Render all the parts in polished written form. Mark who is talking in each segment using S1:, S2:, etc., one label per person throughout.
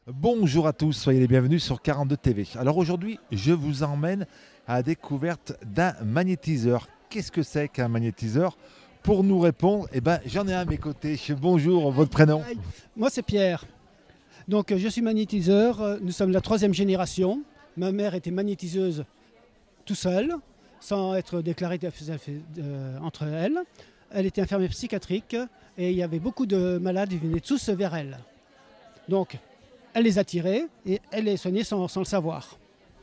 S1: Bonjour à tous, soyez les bienvenus sur 42 TV. Alors aujourd'hui, je vous emmène à la découverte d'un magnétiseur. Qu'est-ce que c'est qu'un magnétiseur? Pour nous répondre, j'en ai un à mes côtés. Bonjour, votre prénom?
S2: Moi, c'est Pierre. Donc, je suis magnétiseur. Nous sommes la troisième génération. Ma mère était magnétiseuse tout seule, sans être déclarée entre elles. Elle était infirmière psychiatrique et il y avait beaucoup de malades qui venaient tous vers elle. Donc, elle les attirait et elle les soignait sans le savoir.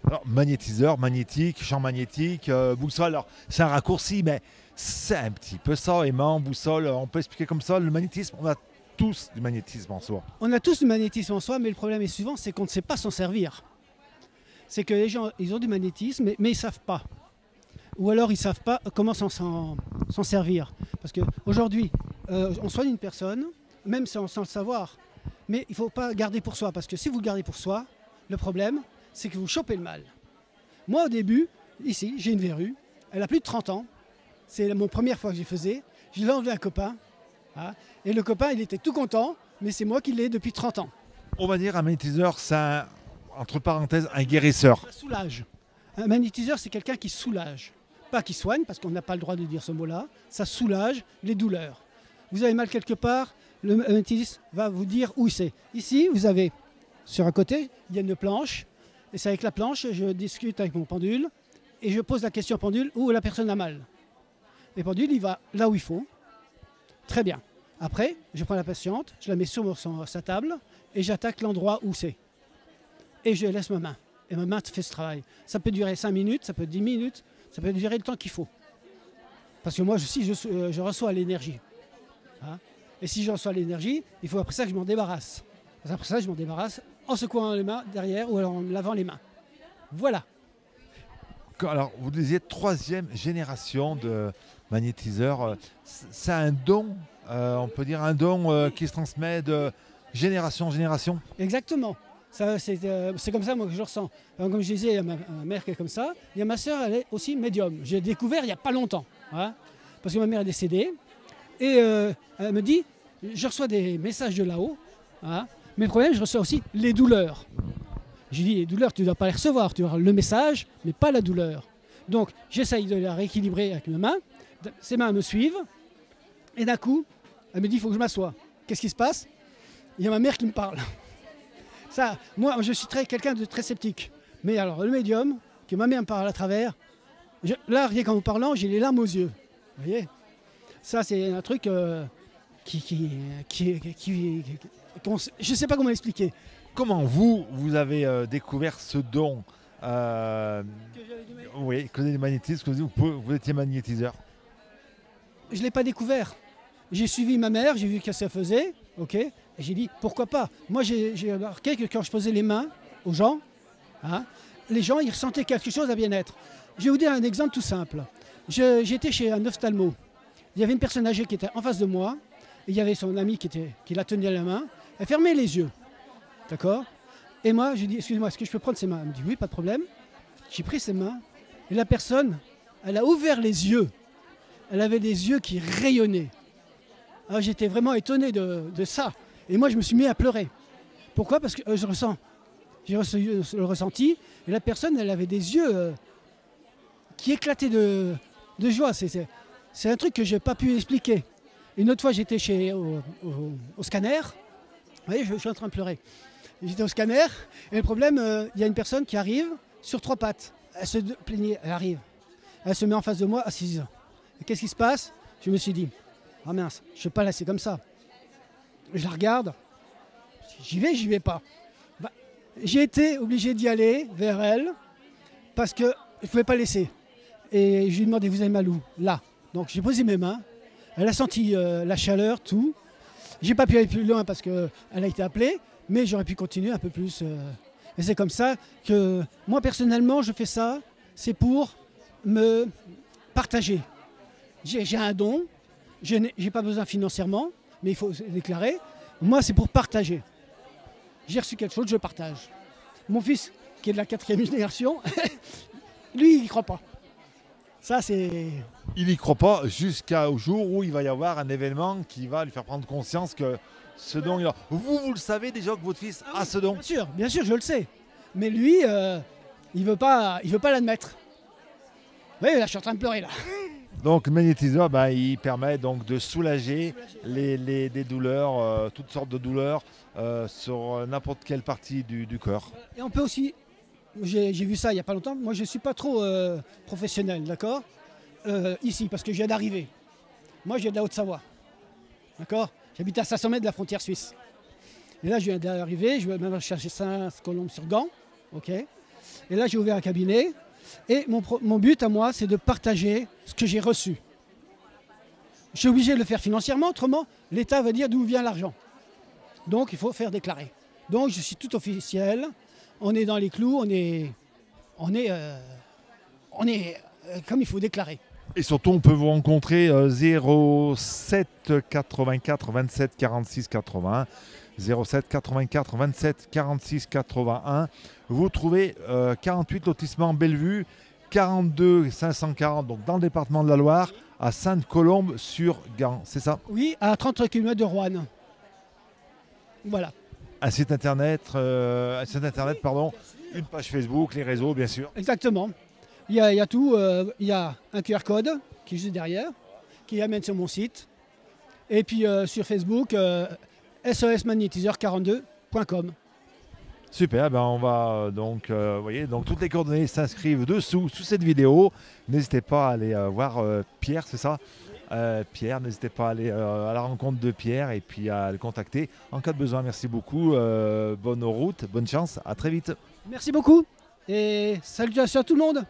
S1: Alors, magnétiseur, magnétique, champ magnétique, boussole. Alors, c'est un raccourci, mais c'est un petit peu ça. Aimant, boussole, on peut expliquer comme ça. Le magnétisme, on a tous du magnétisme en soi.
S2: On a tous du magnétisme en soi, mais le problème est suivant, c'est qu'on ne sait pas s'en servir. C'est que les gens, ils ont du magnétisme, mais ils ne savent pas. Ou alors ils ne savent pas comment s'en servir. Parce qu'aujourd'hui, on soigne une personne, même sans le savoir. Mais il ne faut pas garder pour soi, parce que si vous le gardez pour soi, le problème, c'est que vous chopez le mal. Moi, au début, ici, j'ai une verrue, elle a plus de 30 ans, c'est la première fois que j'y faisais, je l'ai enlevé à un copain, hein, et le copain, il était tout content, mais c'est moi qui l'ai depuis 30 ans.
S1: On va dire un magnétiseur, c'est entre parenthèses un guérisseur.
S2: Ça soulage. Un magnétiseur, c'est quelqu'un qui soulage. Pas qui soigne, parce qu'on n'a pas le droit de dire ce mot-là, ça soulage les douleurs. Vous avez mal quelque part, le magnétiseur va vous dire où c'est. Ici, vous avez, sur un côté, il y a une planche. Et c'est avec la planche, je discute avec mon pendule. Et je pose la question au pendule où la personne a mal. Et le pendule, il va là où il faut. Très bien. Après, je prends la patiente, je la mets sur sa table. Et j'attaque l'endroit où c'est. Et je laisse ma main. Et ma main fait ce travail. Ça peut durer 5 minutes, ça peut 10 minutes. Ça peut durer le temps qu'il faut. Parce que moi, je reçois l'énergie. Hein, et si je reçois l'énergie, il faut après ça que je m'en débarrasse. Après ça, je m'en débarrasse en secouant les mains derrière ou alors en lavant les mains. Voilà.
S1: Alors, vous disiez troisième génération de magnétiseurs. C'est un don, on peut dire un don qui se transmet de génération en génération.
S2: Exactement. C'est comme ça moi que je le ressens. Alors, comme je disais, il y a ma mère qui est comme ça. Il y a ma soeur, elle est aussi médium. J'ai découvert il n'y a pas longtemps. Hein, parce que ma mère est décédée. Et elle me dit, je reçois des messages de là-haut. Hein, mais le problème, je reçois aussi les douleurs. J'ai dit, les douleurs, tu ne dois pas les recevoir. Tu dois avoir le message, mais pas la douleur. Donc, j'essaye de la rééquilibrer avec mes mains. Ses mains me suivent. Et d'un coup, elle me dit, il faut que je m'assoie. Qu'est-ce qui se passe? Il y a ma mère qui me parle. Ça, moi, je suis quelqu'un de très sceptique. Mais alors, le médium, que ma mère me parle à travers, là, rien qu'en vous parlant, j'ai les larmes aux yeux. Vous voyez? Ça, c'est un truc je ne sais pas comment l'expliquer.
S1: Comment vous avez découvert ce don oui, que des magnétismes, que vous étiez magnétiseur.
S2: Je ne l'ai pas découvert. J'ai suivi ma mère, j'ai vu que ça faisait, ok, et j'ai dit pourquoi pas. Moi, j'ai remarqué que quand je posais les mains aux gens, hein, les gens, ils ressentaient quelque chose à bien-être. Je vais vous dire un exemple tout simple. J'étais chez un ophtalmo. Il y avait une personne âgée qui était en face de moi, et il y avait son ami qui la tenait à la main. Elle fermait les yeux, d'accord? Et moi, je lui dis, excusez-moi, est-ce que je peux prendre ses mains? Elle me dit, oui, pas de problème. J'ai pris ses mains, et la personne, elle a ouvert les yeux. Elle avait des yeux qui rayonnaient. Alors, j'étais vraiment étonné de ça. Et moi, je me suis mis à pleurer. Pourquoi? Parce que je ressens. J'ai le ressenti, et la personne, elle avait des yeux qui éclataient de joie. C'est un truc que je n'ai pas pu expliquer. Une autre fois, j'étais au scanner. Vous voyez, je suis en train de pleurer. J'étais au scanner, et le problème, il y a une personne qui arrive sur 3 pattes. Elle se plaignait, elle arrive. Elle se met en face de moi, assise. Et qu'est-ce qui se passe? Je me suis dit, ah mince, je ne vais pas laisser comme ça. Je la regarde, j'y vais pas. Bah, j'ai été obligé d'y aller vers elle, parce que je ne pouvais pas laisser. Et je lui ai demandé, vous avez mal où? Là. Donc j'ai posé mes mains, elle a senti la chaleur, tout. J'ai pas pu aller plus loin parce qu'elle a été appelée, mais j'aurais pu continuer un peu plus. Et c'est comme ça que moi personnellement je fais ça, c'est pour me partager. J'ai un don, je n'ai pas besoin financièrement, mais il faut déclarer. Moi c'est pour partager. J'ai reçu quelque chose, je partage. Mon fils, qui est de la 4e génération, lui il n'y croit pas. Ça, c'est...
S1: Il n'y croit pas jusqu'au jour où il va y avoir un événement qui va lui faire prendre conscience que Sedon. Vous le savez déjà que votre fils a ce don?
S2: Bien sûr, je le sais. Mais lui, il veut pas l'admettre. Oui, là, je suis en train de pleurer là.
S1: Donc le magnétiseur, il permet donc de soulager des douleurs, toutes sortes de douleurs sur n'importe quelle partie du corps.
S2: Et on peut aussi, j'ai vu ça il n'y a pas longtemps, moi je ne suis pas trop professionnel, d'accord, ici, parce que je viens d'arriver. Moi je viens de la Haute-Savoie, d'accord. J'habite à 500 mètres de la frontière suisse. Et là je viens d'arriver, je vais même chercher Saint-Colombe-sur-Gand, ok. Et là j'ai ouvert un cabinet. Et mon but à moi, c'est de partager ce que j'ai reçu. Je suis obligé de le faire financièrement, autrement, l'État va dire d'où vient l'argent. Donc, il faut faire déclarer. Donc, je suis tout officiel, on est dans les clous, on est comme il faut déclarer.
S1: Et surtout, on peut vous rencontrer 07 84 27 46 81. 07 84 27 46 81. Vous trouvez 48 lotissement Bellevue, 42 540, donc dans le département de la Loire, à Sainte-Colombe-sur-Gand, c'est ça?
S2: Oui, à 30 km de Roanne. Voilà.
S1: Un site internet, pardon, une page Facebook, les réseaux, bien sûr.
S2: Exactement. Il y a tout. Il y a un QR code qui est juste derrière, qui amène sur mon site. Et puis sur Facebook, sosmagnétiseur42.com.
S1: Super, on va donc, vous voyez, donc toutes les coordonnées s'inscrivent dessous, sous cette vidéo. N'hésitez pas à aller voir Pierre, c'est ça? Pierre, n'hésitez pas à aller à la rencontre de Pierre et puis à le contacter en cas de besoin. Merci beaucoup, bonne route, bonne chance, à très vite.
S2: Merci beaucoup et salutations à tout le monde.